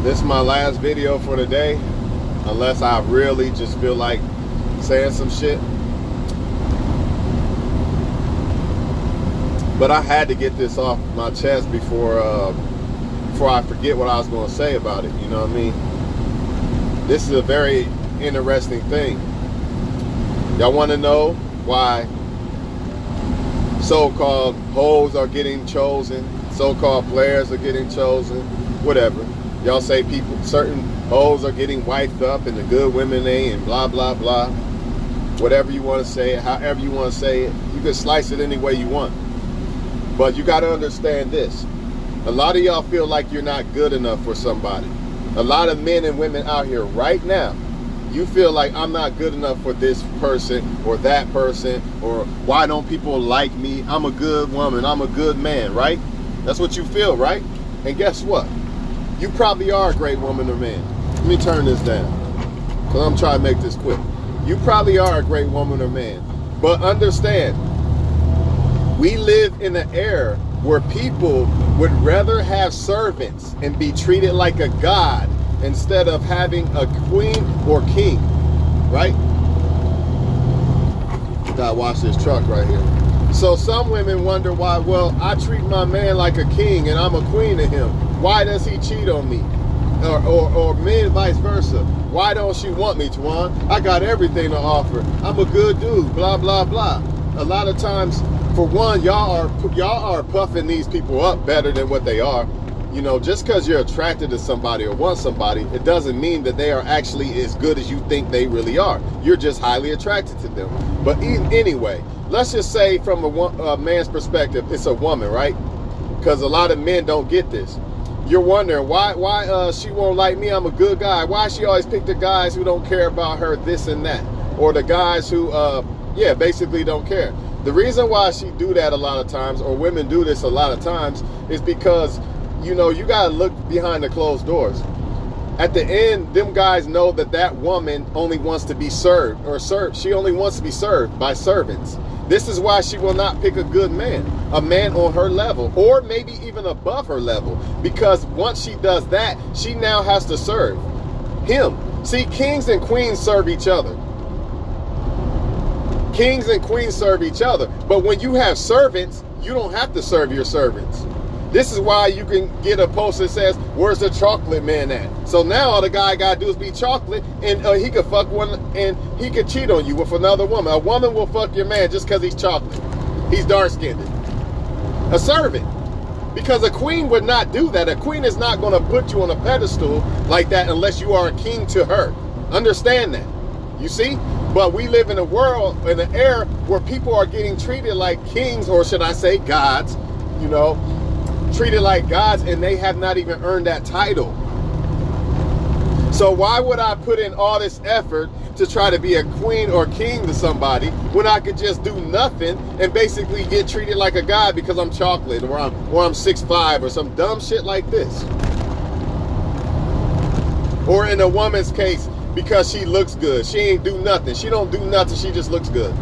This is my last video for today, unless I really just feel like saying some shit. But I had to get this off my chest before I forget what I was going to say about it. You know what I mean? This is a very interesting thing. Y'all want to know why so-called hoes are getting chosen, so-called players are getting chosen, whatever. Y'all say certain hoes are getting wifed up and the good women ain't, and blah, blah, blah. Whatever you want to say it, however you want to say it, you can slice it any way you want. But you got to understand this. A lot of y'all feel like you're not good enough for somebody. A lot of men and women out here right now, you feel like I'm not good enough for this person or that person, or why don't people like me? I'm a good woman, I'm a good man, right? That's what you feel, right? And guess what? You probably are a great woman or man. Let me turn this down, because I'm trying to make this quick. You probably are a great woman or man. But understand, we live in an era where people would rather have servants and be treated like a god instead of having a queen or king, right? Gotta watch this truck right here. So some women wonder why, well, I treat my man like a king and I'm a queen to him. Why does he cheat on me? Or men vice versa. Why don't she want me, Twan? I got everything to offer. I'm a good dude, blah, blah, blah. A lot of times, for one, y'all are puffing these people up better than what they are. You know, just because you're attracted to somebody or want somebody, it doesn't mean that they are actually as good as you think they really are. You're just highly attracted to them. But anyway, let's just say from a man's perspective, it's a woman, right? Because a lot of men don't get this. You're wondering why she won't like me. I'm a good guy. Why she always pick the guys who don't care about her, this and that, or the guys who basically don't care. The reason why she do that a lot of times, or women do this a lot of times, is because, you know, you gotta look behind the closed doors. At the end, them guys know that woman only wants to be served, she only wants to be served by servants. This is why she will not pick a good man, a man on her level, or maybe even above her level, because once she does that, she now has to serve him. See, kings and queens serve each other. Kings and queens serve each other. But when you have servants, you don't have to serve your servants. This is why you can get a post that says, where's the chocolate man at? So now all the guy got to do is be chocolate, and he could fuck one, and he could cheat on you with another woman. A woman will fuck your man just because he's chocolate. He's dark-skinned. A servant. Because a queen would not do that. A queen is not going to put you on a pedestal like that unless you are a king to her. Understand that. You see? But we live in a world, in an era where people are getting treated like kings, or should I say gods, you know, treated like gods, and they have not even earned that title. So why would I put in all this effort to try to be a queen or king to somebody when I could just do nothing and basically get treated like a god because I'm chocolate, or I'm 6'5", or some dumb shit like this? Or in a woman's case, because she looks good. She ain't do nothing. She don't do nothing. She just looks good.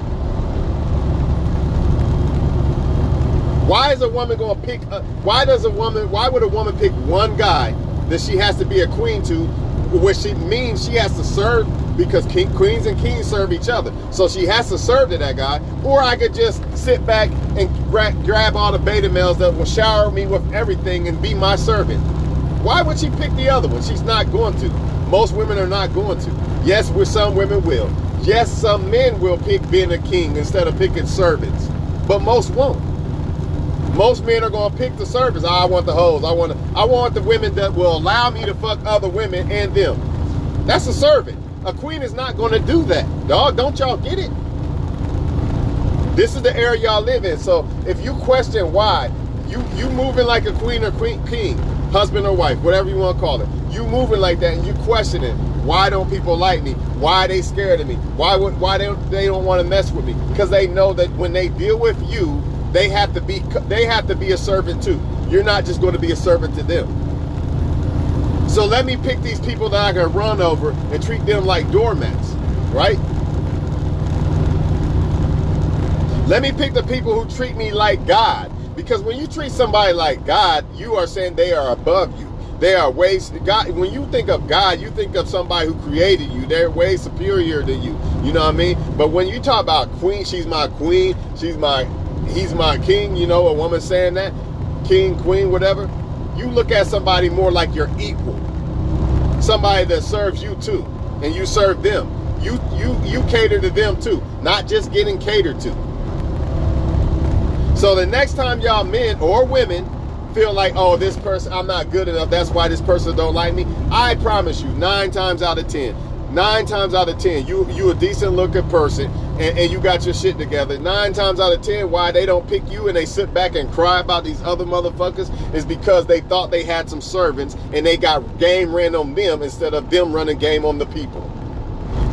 Why is a woman going to pick, why would a woman pick one guy that she has to be a queen to, which means she has to serve, because queens and kings serve each other. So she has to serve to that guy. Or I could just sit back and grab all the beta males that will shower me with everything and be my servant. Why would she pick the other one? She's not going to. Most women are not going to. Yes, some women will. Yes, some men will pick being a king instead of picking servants. But most won't. Most men are going to pick the servants. I want the hoes. I want the women that will allow me to fuck other women and them. That's a servant. A queen is not going to do that. Dog, don't y'all get it? This is the era y'all live in. So if you question why, you moving like a queen or king, husband or wife, whatever you want to call it, you moving like that and you questioning, why don't people like me? Why are they scared of me? Why they don't want to mess with me? Because they know that when they deal with you, they have to be a servant too. You're not just going to be a servant to them. So let me pick these people that I can run over and treat them like doormats, right? Let me pick the people who treat me like God. Because when you treat somebody like God, you are saying they are above you. They are ways, God, when you think of God, you think of somebody who created you. They're way superior than you. You know what I mean? But when you talk about queen, he's my king, you know, a woman saying that, king, queen, whatever, you look at somebody more like your equal. Somebody that serves you too, and you serve them. You cater to them too, not just getting catered to. So the next time y'all men or women feel like, oh, this person, I'm not good enough, that's why this person don't like me, I promise you, 9 times out of 10, you a decent looking person and you got your shit together. 9 times out of 10, why they don't pick you and they sit back and cry about these other motherfuckers is because they thought they had some servants and they got game ran on them instead of them running game on the people.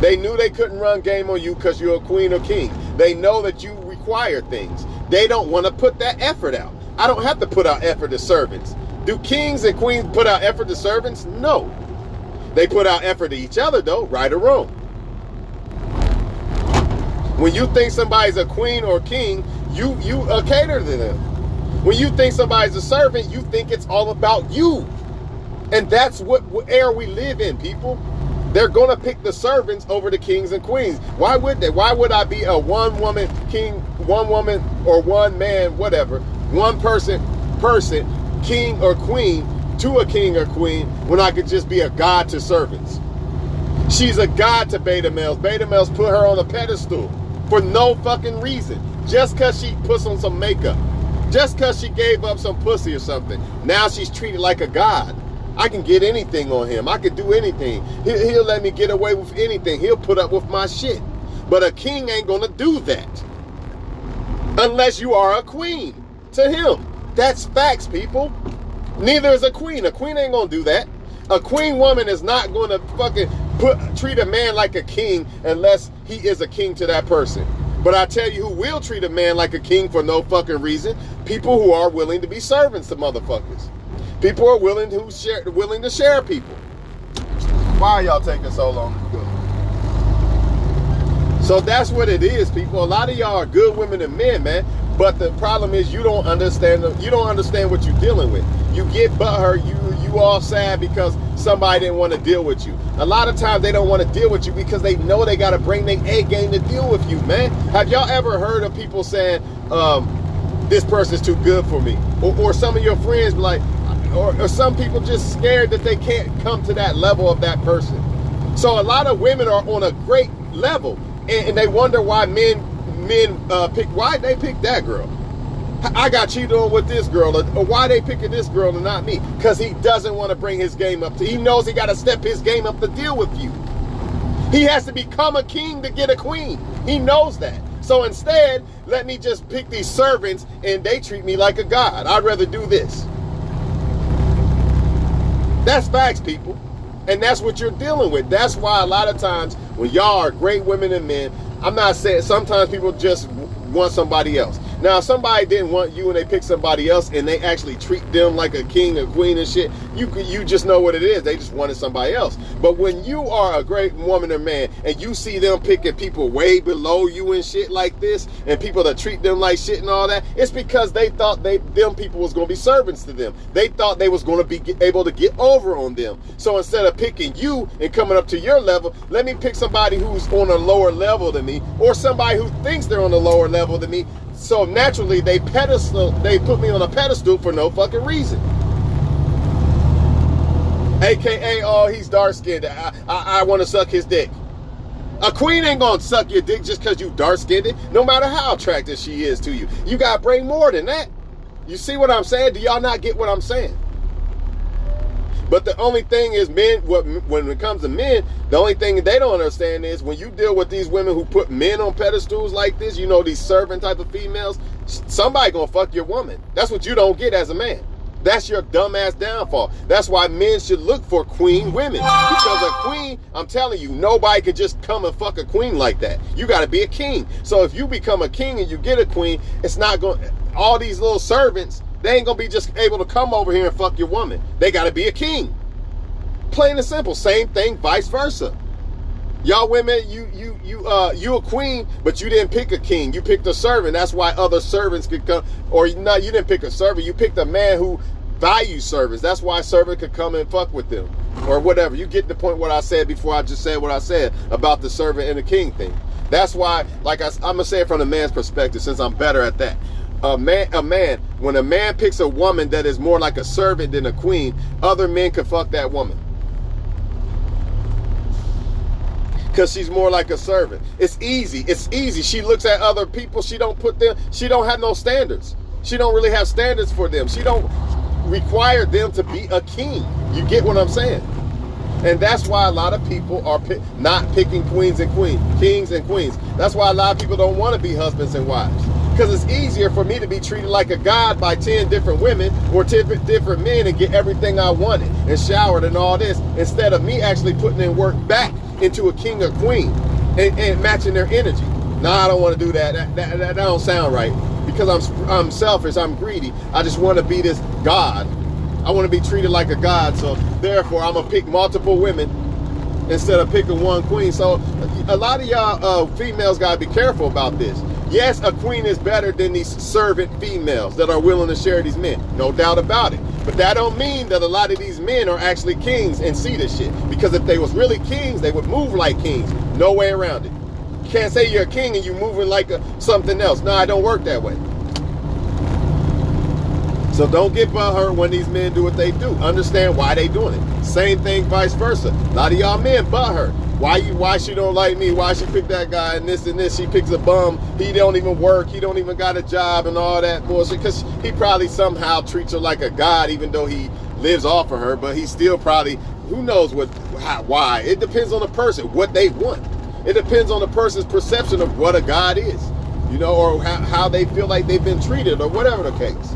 They knew they couldn't run game on you because you're a queen or king. They know that you require things. They don't want to put that effort out. I don't have to put out effort to servants. Do kings and queens put out effort to servants? No. They put out effort to each other though, right or wrong. When you think somebody's a queen or king, you cater to them. When you think somebody's a servant, you think it's all about you. And that's what era we live in, people. They're going to pick the servants over the kings and queens. Why would they? Why would I be a one woman king, one woman or one man, whatever, one person, king or queen to a king or queen when I could just be a god to servants? She's a god to beta males. Beta males put her on a pedestal for no fucking reason. Just because she puts on some makeup. Just because she gave up some pussy or something. Now she's treated like a god. I can get anything on him. I can do anything. He'll let me get away with anything. He'll put up with my shit. But a king ain't gonna do that. Unless you are a queen to him. That's facts, people. Neither is a queen. A queen ain't gonna do that. A queen woman is not gonna fucking treat a man like a king unless he is a king to that person. But I tell you who will treat a man like a king for no fucking reason. People who are willing to be servants to motherfuckers. People are willing to share people. Why are y'all taking so long to go? So that's what it is, people. A lot of y'all are good women and men, man. But the problem is you don't understand what you're dealing with. You get butthurt, you all sad because somebody didn't want to deal with you. A lot of times they don't want to deal with you because they know they got to bring their A game to deal with you, man. Have y'all ever heard of people saying, this person's too good for me? Or some of your friends be like, or some people just scared that they can't come to that level of that person. So a lot of women are on a great level and they wonder why men why they pick that girl. I got cheated on with this girl, or why they picking this girl and not me? Because he doesn't want to bring his game up. He knows he got to step his game up to deal with you. He has to become a king to get a queen. He knows that. So instead, let me just pick these servants and they treat me like a god. I'd rather do this. That's facts, people. And that's what you're dealing with. That's why a lot of times when y'all are great women and men, I'm not saying, sometimes people just want somebody else. Now, if somebody didn't want you and they pick somebody else and they actually treat them like a king or queen and shit, you just know what it is. They just wanted somebody else. But when you are a great woman or man and you see them picking people way below you and shit like this, and people that treat them like shit and all that, it's because they thought them people was going to be servants to them. They thought they was going to be able to get over on them. So instead of picking you and coming up to your level, let me pick somebody who's on a lower level than me, or somebody who thinks they're on a lower level than me. So naturally, they put me on a pedestal for no fucking reason. AKA, oh, he's dark-skinned. I want to suck his dick. A queen ain't gonna suck your dick just because you dark-skinned, no matter how attractive she is to you. You gotta bring more than that. You see what I'm saying? Do y'all not get what I'm saying? But the only thing is, men, when it comes to men, the only thing they don't understand is when you deal with these women who put men on pedestals like this, you know, these servant type of females, somebody gonna fuck your woman. That's what you don't get as a man. That's your dumbass downfall. That's why men should look for queen women. Because a queen, I'm telling you, nobody can just come and fuck a queen like that. You got to be a king. So if you become a king and you get a queen, it's not going, all these little servants, they ain't going to be just able to come over here and fuck your woman. They got to be a king. Plain and simple. Same thing, vice versa. Y'all women, you a queen, but you didn't pick a king. You picked a servant. That's why other servants could come. Or not, you didn't pick a servant. You picked a man who value servants. That's why a servant could come and fuck with them or whatever. You get the point what I said before I just said what I said about the servant and the king thing. That's why, like I'm gonna say it from a man's perspective, since I'm better at that. When a man picks a woman that is more like a servant than a queen, other men could fuck that woman. Because she's more like a servant. It's easy. It's easy. She looks at other people. She don't have no standards. She don't really have standards for them. She don't require them to be a king. You get what I'm saying? And that's why a lot of people are not picking kings and queens. That's why a lot of people don't want to be husbands and wives. Because it's easier for me to be treated like a god by 10 different women or 10 different men and get everything I wanted and showered and all this, instead of me actually putting in work back into a king or queen and matching their energy. No, I don't want to do that. That don't sound right. Because I'm selfish, I'm greedy. I just want to be this god. I want to be treated like a god. So therefore, I'm gonna pick multiple women instead of picking one queen. So a lot of y'all females gotta be careful about this. Yes, a queen is better than these servant females that are willing to share these men. No doubt about it. But that don't mean that a lot of these men are actually kings and see this shit. Because if they was really kings, they would move like kings. No way around it. You can't say you're a king and you moving like something else. No, it don't work that way. So don't get butthurt when these men do what they do. Understand why they doing it. Same thing, vice versa. A lot of y'all men butthurt. Why she don't like me? Why she picked that guy and this and this? She picks a bum. He don't even work. He don't even got a job and all that bullshit. Because he probably somehow treats her like a god, even though he lives off of her. But he still probably, who knows why. It depends on the person, what they want. It depends on the person's perception of what a god is. You know, or how they feel like they've been treated or whatever the case.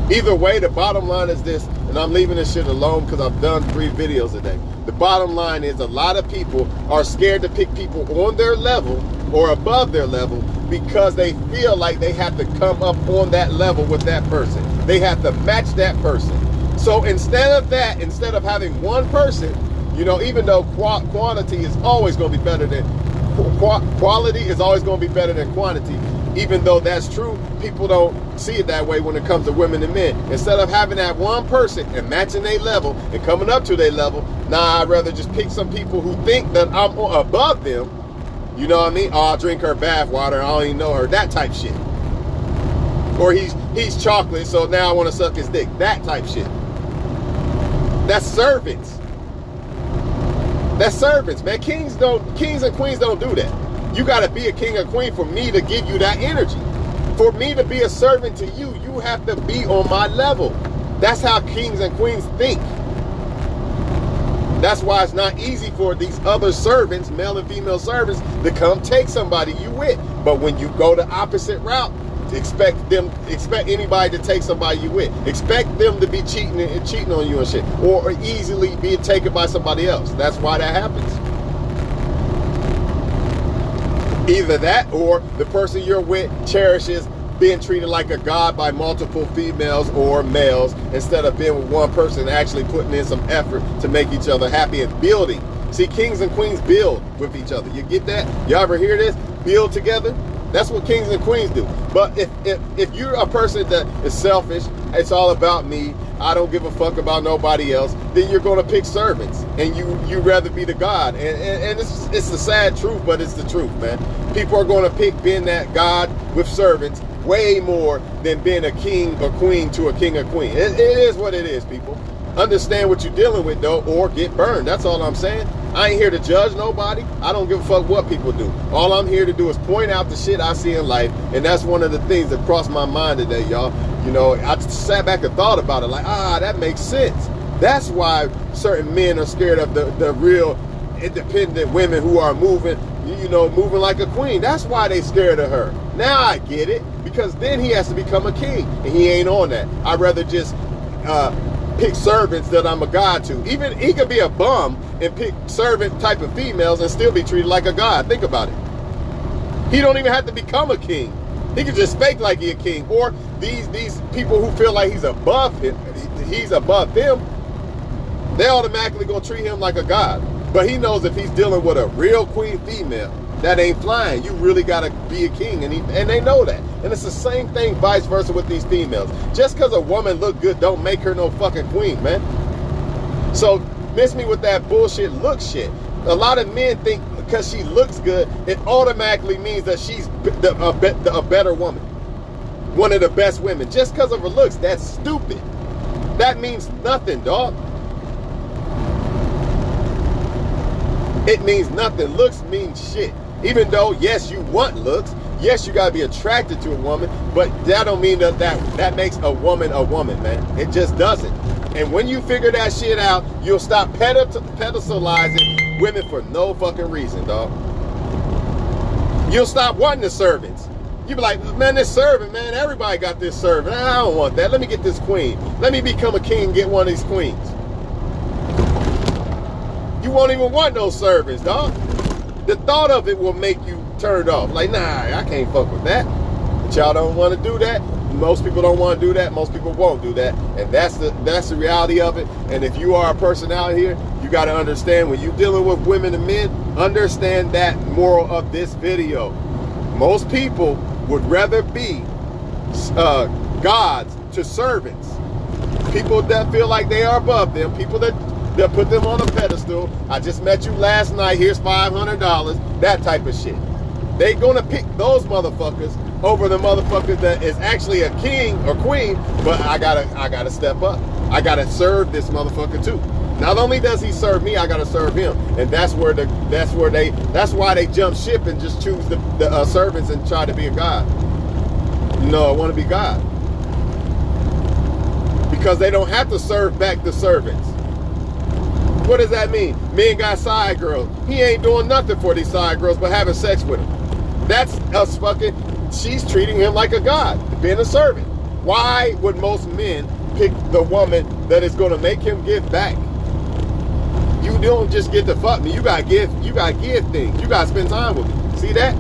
Either way, the bottom line is this, and I'm leaving this shit alone because I've done 3 videos today. The bottom line is a lot of people are scared to pick people on their level or above their level because they feel like they have to come up on that level with that person. They have to match that person. So instead of having one person, you know, even though quantity is always going to be better than quality is always going to be better than quantity. Even though that's true, people don't see it that way when it comes to women and men. Instead of having that one person and matching their level and coming up to their level, nah, I'd rather just pick some people who think that I'm above them. You know what I mean? Oh, I'll drink her bath water, I don't even know her, that type shit. Or he's chocolate, so now I want to suck his dick, that type shit. That's servants. That's servants, man. Kings and queens don't do that. You got to be a king or queen for me to give you that energy. For me to be a servant to you, you have to be on my level. That's how kings and queens think. That's why it's not easy for these other servants, male and female servants, to come take somebody you with. But when you go the opposite route, expect anybody to take somebody you with. Expect them to be cheating on you and shit, or easily being taken by somebody else. That's why that happens. Either that or the person you're with cherishes being treated like a god by multiple females or males instead of being with one person, actually putting in some effort to make each other happy and building. See, kings and queens build with each other. You get that? Y'all ever hear this? Build together? That's what kings and queens do. But if you're a person that is selfish, it's all about me, I don't give a fuck about nobody else, then you're going to pick servants and you rather be the god. And it's the sad truth, but it's the truth, man. People are going to pick being that god with servants way more than being a king or queen to a king or queen. It is what it is, people. Understand what you're dealing with, though, or get burned. That's all I'm saying. I ain't here to judge nobody. I don't give a fuck what people do. All I'm here to do is point out the shit I see in life, and that's one of the things that crossed my mind today, y'all. You know, I sat back and thought about it, like, that makes sense. That's why certain men are scared of the real independent women who are moving like a queen. That's why they scared of her. Now I get it, because then he has to become a king, and he ain't on that. I'd rather just pick servants that I'm a god to. Even he could be a bum and pick servant type of females and still be treated like a god. Think about it. He don't even have to become a king. He could just fake like he a king. Or these people who feel like he's above them, they automatically gonna treat him like a god. But he knows if he's dealing with a real queen female, that ain't flying. You really gotta be a king, and they know that. And it's the same thing vice versa with these females. Just because a woman look good don't make her no fucking queen, man. So miss me with that bullshit look shit. A lot of men think because she looks good, it automatically means that she's a better woman, one of the best women. Just because of her looks, that's stupid. That means nothing, dog. It means nothing. Looks mean shit. Even though, yes, you want looks. Yes, you gotta be attracted to a woman, but that don't mean that makes a woman, man. It just doesn't. And when you figure that shit out, you'll stop pedestalizing women for no fucking reason, dog. You'll stop wanting the servants. You be like, man, this servant, man, everybody got this servant. I don't want that. Let me get this queen. Let me become a king and get one of these queens. You won't even want those servants, dog. The thought of it will make you turned off. Like, nah, I can't fuck with that. But y'all don't want to do that. Most people don't want to do that. Most people won't do that. And that's the reality of it. And if you are a person out here, you got to understand when you're dealing with women and men, understand that moral of this video. Most people would rather be gods to servants. People that feel like they are above them. People that put them on a pedestal. I just met you last night. Here's $500. That type of shit. They gonna pick those motherfuckers over the motherfuckers that is actually a king or queen. But I gotta step up. I gotta serve this motherfucker too. Not only does he serve me, I gotta serve him. And that's why they jump ship and just choose the servants and try to be a god. No, I want to be God. Because they don't have to serve back the servants. What does that mean? Men got side girls. He ain't doing nothing for these side girls but having sex with them. That's us fucking, she's treating him like a god, being a servant. Why would most men pick the woman that is going to make him give back? You don't just get to fuck me. You gotta give things. You gotta spend time with me. See that?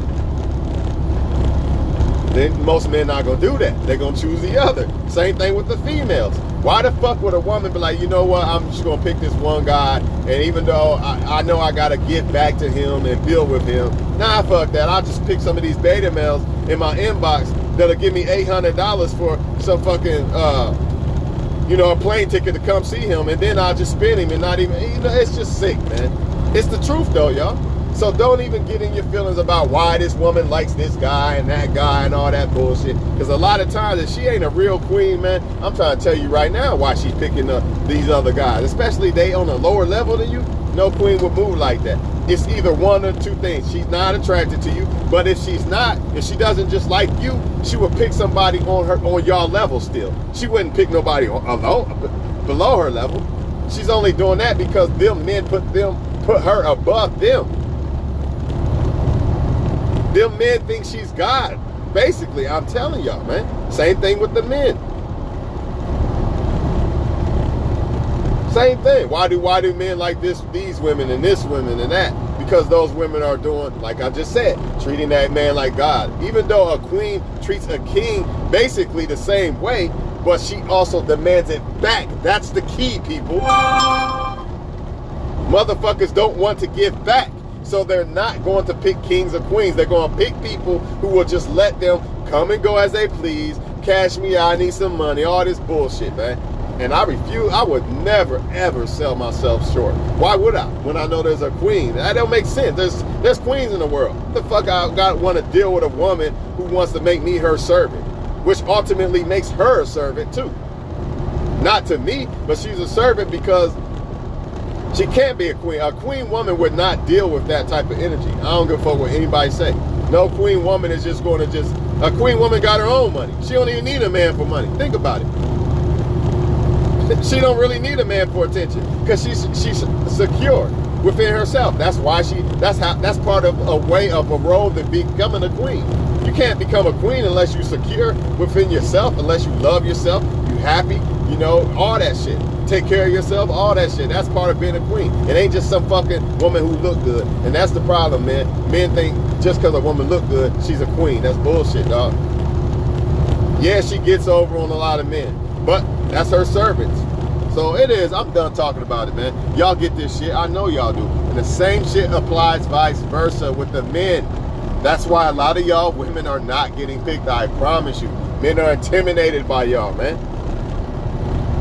Then most men not gonna do that. They're gonna choose the other. Same thing with the females. Why the fuck would a woman be like, you know what, I'm just gonna pick this one guy, and even though I know I gotta give back to him and build with him, nah, fuck that. I'll just pick some of these beta males in my inbox that'll give me $800 for some fucking a plane ticket to come see him, and then I'll just spin him and not even, it's just sick, man. It's the truth though, y'all. So don't even get in your feelings about why this woman likes this guy and that guy and all that bullshit. Because a lot of times, if she ain't a real queen, man, I'm trying to tell you right now why she's picking up these other guys. Especially they on a lower level than you. No queen would move like that. It's either one or two things. She's not attracted to you. But if she doesn't just like you, she would pick somebody on y'all level still. She wouldn't pick nobody below her level. She's only doing that because them men put her above them. Them men think she's God. Basically, I'm telling y'all, man. Same thing with the men. Same thing. Why do men like these women and this women and that? Because those women are doing, like I just said, treating that man like God. Even though a queen treats a king basically the same way, but she also demands it back. That's the key, people. Motherfuckers don't want to give back. So they're not going to pick kings or queens. They're going to pick people who will just let them come and go as they please. Cash me out, I need some money. All this bullshit, man. And I refuse. I would never, ever sell myself short. Why would I? When I know there's a queen. That don't make sense. There's queens in the world. What the fuck I want to deal with a woman who wants to make me her servant? Which ultimately makes her a servant too. Not to me, but she's a servant because she can't be a queen. A queen woman would not deal with that type of energy. I don't give a fuck what anybody say. No queen woman is just going to a queen woman got her own money. She don't even need a man for money. Think about it. She don't really need a man for attention because she's secure within herself. That's why that's part of a way of a role to becoming a queen. You can't become a queen unless you're secure within yourself, unless you love yourself, you happy, all that shit. Take care of yourself, all that shit. That's part of being a queen. It ain't just some fucking woman who look good. And that's the problem, man. Men think just because a woman look good, she's a queen. That's bullshit, dog. Yeah, she gets over on a lot of men, but that's her servants. So it is. I'm done talking about it, man. Y'all get this shit. I know y'all do. And the same shit applies vice versa with the men. That's why a lot of y'all women are not getting picked. I promise you. Men are intimidated by y'all, man.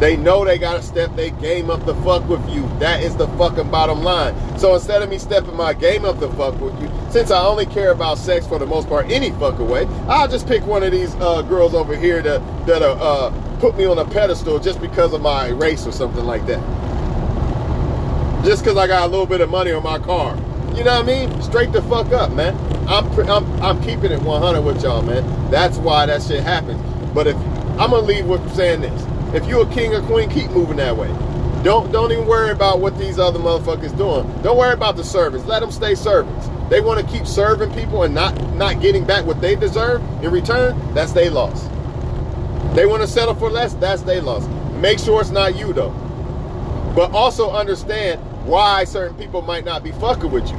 They know they gotta step their game up the fuck with you. That is the fucking bottom line. So instead of me stepping my game up the fuck with you, since I only care about sex for the most part any fucking way, I'll just pick one of these girls over here that put me on a pedestal just because of my race or something like that. Just because I got a little bit of money on my car. You know what I mean? Straight the fuck up, man. I'm keeping it 100 with y'all, man. That's why that shit happens. But if I'm gonna leave with saying this. If you a king or queen, keep moving that way. Don't even worry about what these other motherfuckers doing. Don't worry about the servants. Let them stay servants. They want to keep serving people and not getting back what they deserve in return. That's their loss. They want to settle for less. That's their loss. Make sure it's not you though. But also understand why certain people might not be fucking with you.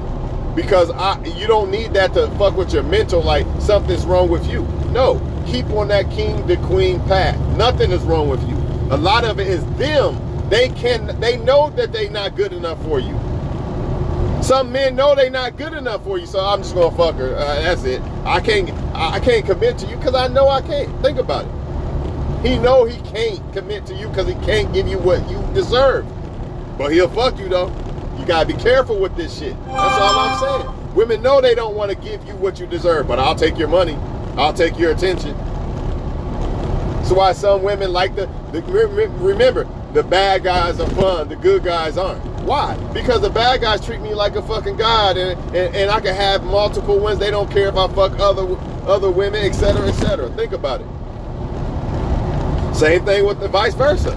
Because you don't need that to fuck with your mental like something's wrong with you. No. Keep on that king to queen path. Nothing is wrong with you. A lot of it is them. They know that they not good enough for you. Some men know they not good enough for you, so I'm just gonna fuck her. That's it. I can't commit to you because I know I can't. Think about it. He know he can't commit to you because he can't give you what you deserve. But he'll fuck you though. You gotta be careful with this shit. That's all I'm saying. Women know they don't want to give you what you deserve, but I'll take your money. I'll take your attention. That's why some women like remember, the bad guys are fun, the good guys aren't. Why? Because the bad guys treat me like a fucking god and I can have multiple ones. They don't care if I fuck other women, etc., etc. Think about it. Same thing with the vice versa.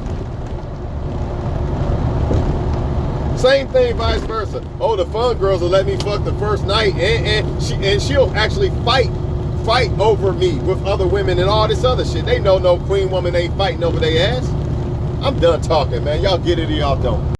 Same thing vice versa. Oh, the fun girls will let me fuck the first night and she'll actually fight over me with other women and all this other shit. They know no queen woman ain't fighting over their ass. I'm done talking, man. Y'all get it or y'all don't.